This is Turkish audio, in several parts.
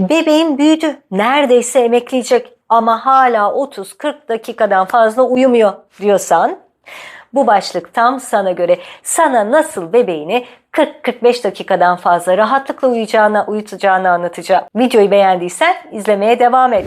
Bebeğim büyüdü, neredeyse emekleyecek ama hala 30-40 dakikadan fazla uyumuyor diyorsan, bu başlık tam sana göre. Sana nasıl bebeğini 40-45 dakikadan fazla rahatlıkla uyutacağını anlatacağım. Videoyu beğendiysen izlemeye devam et.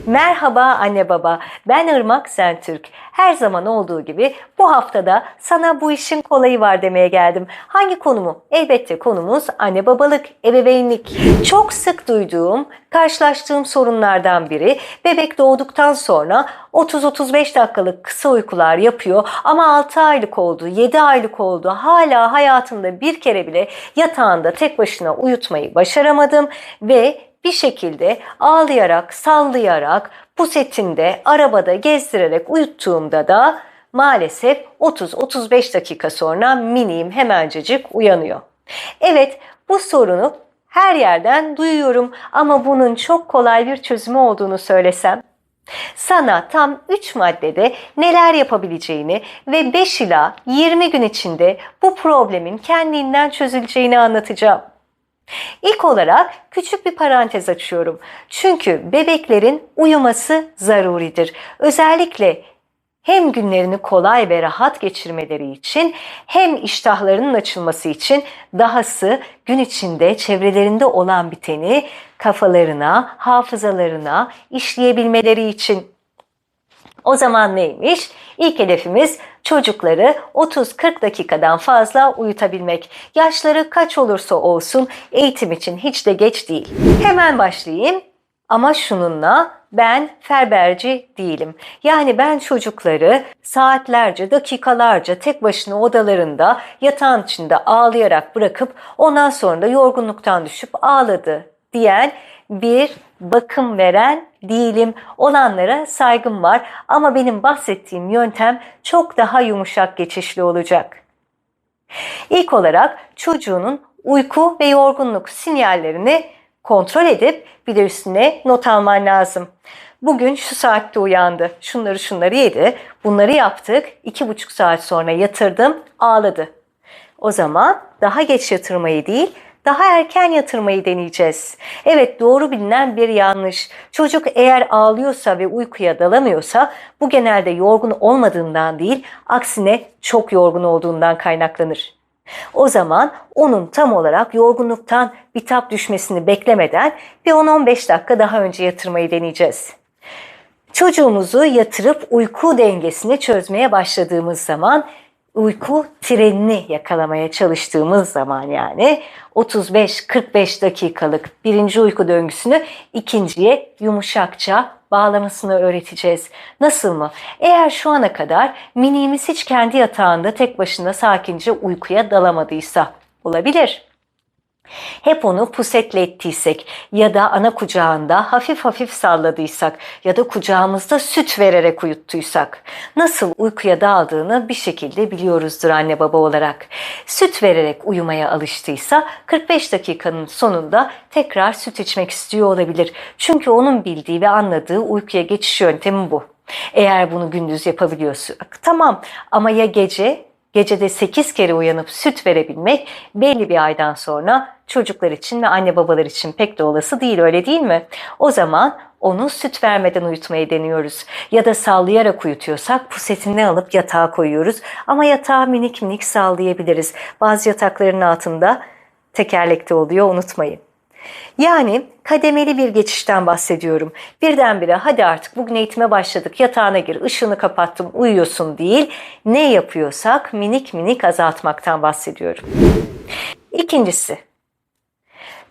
Merhaba anne baba, ben Irmak Sentürk. Her zaman olduğu gibi bu haftada sana bu işin kolayı var demeye geldim. Hangi konu mu? Elbette konumuz anne babalık, ebeveynlik. Çok sık duyduğum, karşılaştığım sorunlardan biri, bebek doğduktan sonra 30-35 dakikalık kısa uykular yapıyor ama 6 aylık oldu, 7 aylık oldu, hala hayatımda bir kere bile yatağında tek başına uyutmayı başaramadım ve bir şekilde ağlayarak, sallayarak, pusetinde, arabada gezdirerek uyuttuğumda da maalesef 30-35 dakika sonra miniğim hemencecik uyanıyor. Evet, bu sorunu her yerden duyuyorum ama bunun çok kolay bir çözümü olduğunu söylesem, sana tam 3 maddede neler yapabileceğini ve 5 ila 20 gün içinde bu problemin kendinden çözüleceğini anlatacağım. İlk olarak küçük bir parantez açıyorum. Çünkü bebeklerin uyuması zaruridir. Özellikle hem günlerini kolay ve rahat geçirmeleri için hem iştahlarının açılması için, dahası gün içinde çevrelerinde olan biteni kafalarına, hafızalarına işleyebilmeleri için. O zaman neymiş? İlk hedefimiz çocukları 30-40 dakikadan fazla uyutabilmek. Yaşları kaç olursa olsun eğitim için hiç de geç değil. Hemen başlayayım ama şununla: ben ferberci değilim. Yani ben çocukları saatlerce, dakikalarca tek başına odalarında yatağın içinde ağlayarak bırakıp ondan sonra da yorgunluktan düşüp ağladı diyen bir bakım veren değilim. Olanlara saygım var ama benim bahsettiğim yöntem çok daha yumuşak geçişli olacak. İlk olarak çocuğunun uyku ve yorgunluk sinyallerini kontrol edip bir de üstüne not alman lazım. Bugün şu saatte uyandı, şunları yedi, bunları yaptık, 2,5 saat sonra yatırdım, ağladı. O zaman daha geç yatırmayı değil, daha erken yatırmayı deneyeceğiz. Evet, doğru bilinen bir yanlış. Çocuk eğer ağlıyorsa ve uykuya dalamıyorsa bu genelde yorgun olmadığından değil, aksine çok yorgun olduğundan kaynaklanır. O zaman onun tam olarak yorgunluktan bitap düşmesini beklemeden bir 10-15 dakika daha önce yatırmayı deneyeceğiz. Çocuğumuzu yatırıp uyku dengesini çözmeye başladığımız zaman, uyku trenini yakalamaya çalıştığımız zaman, yani 35-45 dakikalık birinci uyku döngüsünü ikinciye yumuşakça bağlamasını öğreteceğiz. Nasıl mı? Eğer şu ana kadar miniğimiz hiç kendi yatağında tek başına sakince uykuya dalamadıysa, olabilir. Hep onu pusetle ettiysek ya da ana kucağında hafif hafif salladıysak ya da kucağımızda süt vererek uyuttuysak, nasıl uykuya daldığını bir şekilde biliyoruzdur anne baba olarak. Süt vererek uyumaya alıştıysa 45 dakikanın sonunda tekrar süt içmek istiyor olabilir. Çünkü onun bildiği ve anladığı uykuya geçiş yöntemi bu. Eğer bunu gündüz yapabiliyorsak tamam, ama ya gecede 8 kere uyanıp süt verebilmek belli bir aydan sonra çocuklar için ve anne babalar için pek de olası değil, öyle değil mi? O zaman onu süt vermeden uyutmayı deniyoruz. Ya da sallayarak uyutuyorsak pusetinden alıp yatağa koyuyoruz. Ama yatağı minik minik sallayabiliriz. Bazı yatakların altında tekerlekte oluyor, unutmayın. Yani kademeli bir geçişten bahsediyorum. Birdenbire hadi artık bugün eğitime başladık, yatağına gir, ışığını kapattım, uyuyorsun değil, ne yapıyorsak minik minik azaltmaktan bahsediyorum. İkincisi,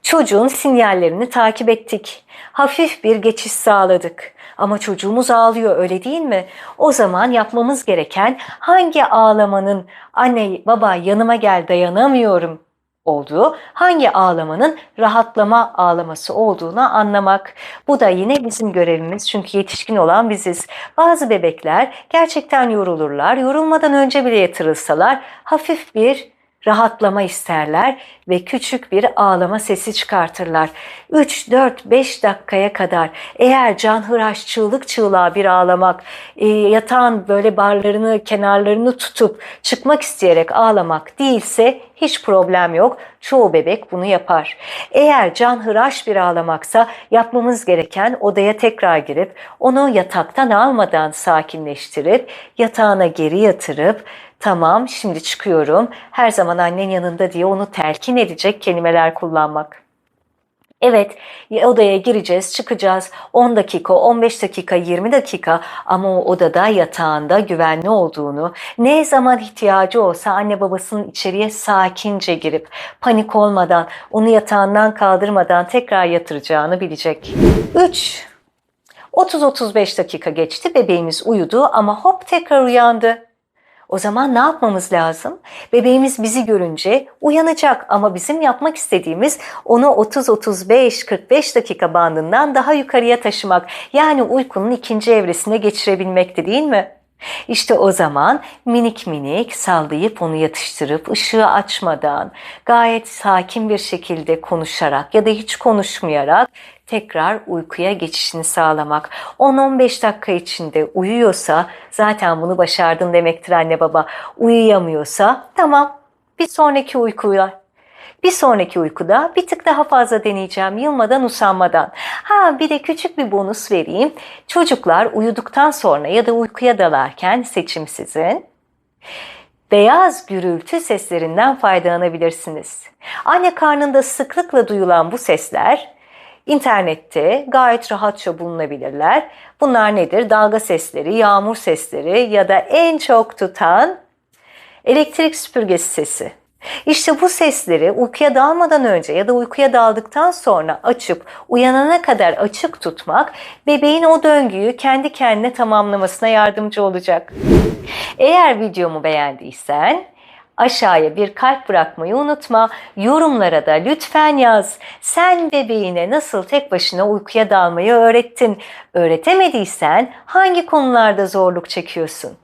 çocuğun sinyallerini takip ettik. Hafif bir geçiş sağladık. Ama çocuğumuz ağlıyor, öyle değil mi? O zaman yapmamız gereken, hangi ağlamanın anne baba yanıma gel dayanamıyorum olduğu, hangi ağlamanın rahatlama ağlaması olduğunu anlamak. Bu da yine bizim görevimiz, çünkü yetişkin olan biziz. Bazı bebekler gerçekten yorulurlar, yorulmadan önce bile yatırılsalar hafif bir rahatlama isterler ve küçük bir ağlama sesi çıkartırlar. 3, 4, 5 dakikaya kadar eğer canhıraş, çığlık çığlığa bir ağlamak, yatağın böyle barlarını, kenarlarını tutup çıkmak isteyerek ağlamak değilse hiç problem yok. Çoğu bebek bunu yapar. Eğer canhıraş bir ağlamaksa yapmamız gereken odaya tekrar girip onu yataktan almadan sakinleştirip yatağına geri yatırıp tamam şimdi çıkıyorum her zaman annen yanında diye onu telkin edecek kelimeler kullanmak. Evet, odaya gireceğiz, çıkacağız. 10 dakika, 15 dakika, 20 dakika ama o odada yatağında güvenli olduğunu, ne zaman ihtiyacı olsa anne babasının içeriye sakince girip panik olmadan, onu yatağından kaldırmadan tekrar yatıracağını bilecek. 3. 30-35 dakika geçti, bebeğimiz uyudu ama hop tekrar uyandı. O zaman ne yapmamız lazım? Bebeğimiz bizi görünce uyanacak ama bizim yapmak istediğimiz onu 30-35-45 dakika bandından daha yukarıya taşımak. Yani uykunun ikinci evresine geçirebilmekti değil mi? İşte o zaman minik minik sallayıp onu yatıştırıp ışığı açmadan gayet sakin bir şekilde konuşarak ya da hiç konuşmayarak tekrar uykuya geçişini sağlamak. 10-15 dakika içinde uyuyorsa zaten bunu başardın demektir anne baba. Uyuyamıyorsa tamam bir sonraki uykuya. Bir sonraki uykuda bir tık daha fazla deneyeceğim yılmadan usanmadan. Bir de küçük bir bonus vereyim. Çocuklar uyuduktan sonra ya da uykuya dalarken seçim sizin. Beyaz gürültü seslerinden faydalanabilirsiniz. Anne karnında sıklıkla duyulan bu sesler İnternette gayet rahatça bulunabilirler. Bunlar nedir? Dalga sesleri, yağmur sesleri ya da en çok tutan elektrik süpürgesi sesi. İşte bu sesleri uykuya dalmadan önce ya da uykuya daldıktan sonra açıp uyanana kadar açık tutmak bebeğin o döngüyü kendi kendine tamamlamasına yardımcı olacak. Eğer videomu beğendiysen aşağıya bir kalp bırakmayı unutma. Yorumlara da lütfen yaz. Sen bebeğine nasıl tek başına uykuya dalmayı öğrettin? Öğretemediysen hangi konularda zorluk çekiyorsun?